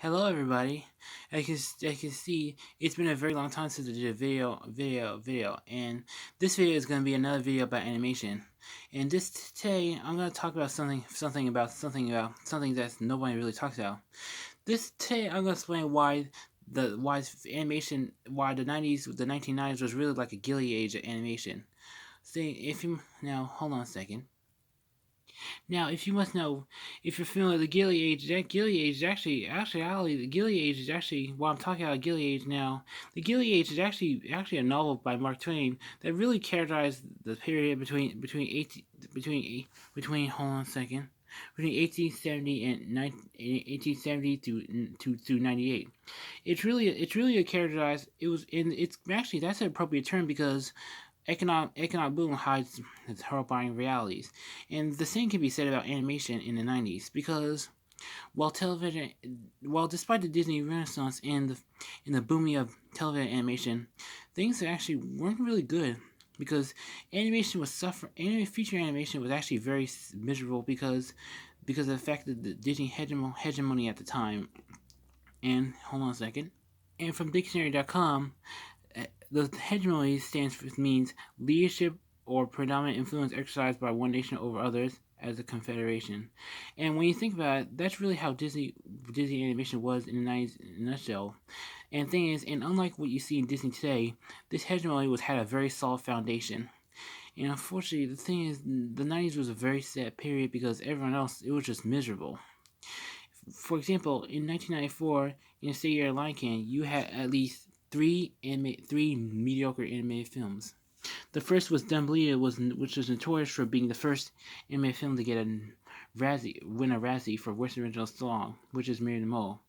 Hello, everybody. I can see it's been a very long time since I did a video, and this video is going to be another video about animation. And today, I'm going to talk about something that nobody really talks about. I'm going to explain why the 1990s was really like a Gilded Age of animation. See, if you now hold on a second. Now, if you must know, if you're familiar with the Gilded Age, that Gilded Age is the Gilded Age is actually, while I'm talking about Gilded Age now, the Gilded Age is actually a novel by Mark Twain that really characterized the period hold on a second, between 1870 and 1870 to 98. It's really a characterized. It was in it's actually that's an appropriate term because economic boom hides its horrifying realities. And the same can be said about animation in the 90s because while television while despite the Disney Renaissance and the booming of television animation, things actually weren't really good because feature animation was actually very miserable because of the fact that the Disney hegemony at the time. And hold on a second. And from dictionary.com, the hegemony means leadership or predominant influence exercised by one nation over others as a confederation. And when you think about it, that's really how Disney animation was in the 90s in a nutshell. And the thing is, and unlike what you see in Disney today, this hegemony had a very solid foundation. And unfortunately, the thing is, the 90s was a very sad period because everyone else, it was just miserable. For example, in 1994, in the state year Lion King, you had at least three mediocre animated films. The first was Dumbledore, which was notorious for being the first animated film to get win a Razzie for Worst Original Song, which is Mary the Mole.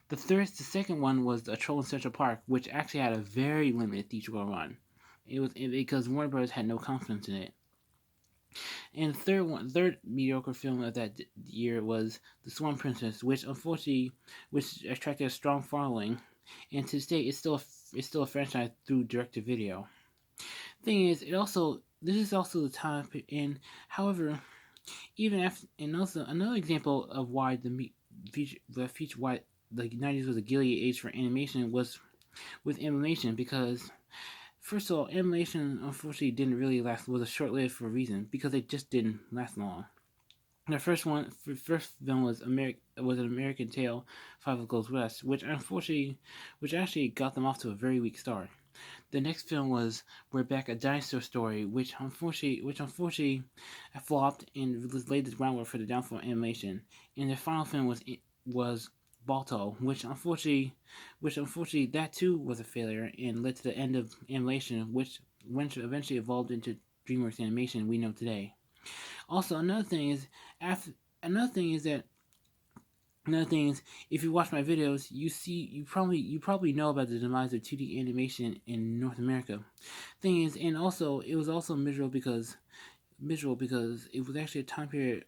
The second one was A Troll in Central Park, which actually had a very limited theatrical run. It was because Warner Bros. Had no confidence in it. And the third mediocre film of that year was The Swan Princess, which unfortunately, attracted a strong following, and to this day, it's still a franchise through direct to video. Thing is, this is also the time, and however, even after, and also another example of why why the 90s was a Gilded Age for animation was with animation because first of all, animation unfortunately didn't really last. Was a short lived for a reason because it just didn't last long. The first film was an American Tale, Five Goes West, which actually got them off to a very weak start. The next film was We're Back, a Dinosaur Story, which unfortunately flopped and laid the groundwork for the downfall of animation. And the final film was Balto, which unfortunately that too was a failure and led to the end of animation, which eventually evolved into DreamWorks Animation we know today. Also, another thing is that Another thing is, if you watch my videos, you probably know about the demise of 2D animation in North America. Thing is, and also it was also miserable because it was actually a time period.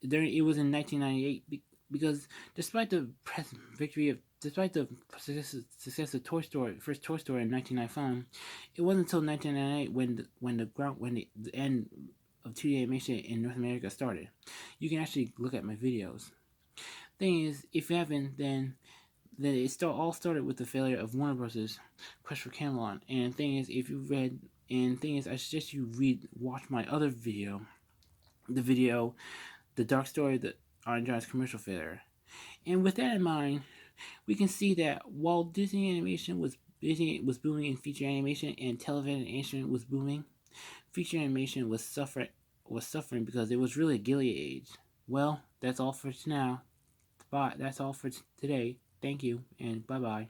It was in 1998 because despite the success of first Toy Story in 1995, it wasn't until 1998 when the end of 2D animation in North America started. You can actually look at my videos. Thing is, if you haven't, then all started with the failure of Warner Bros.' Quest for Camelot. And thing is, I suggest you watch my other video, The Dark Story of the Orange Giant's commercial failure. And with that in mind, we can see that while Disney animation was booming in feature animation and television animation was booming, feature animation was suffering because it was really a Gilded Age. Well, that's all for now. Bye. That's all for today. Thank you, and bye bye.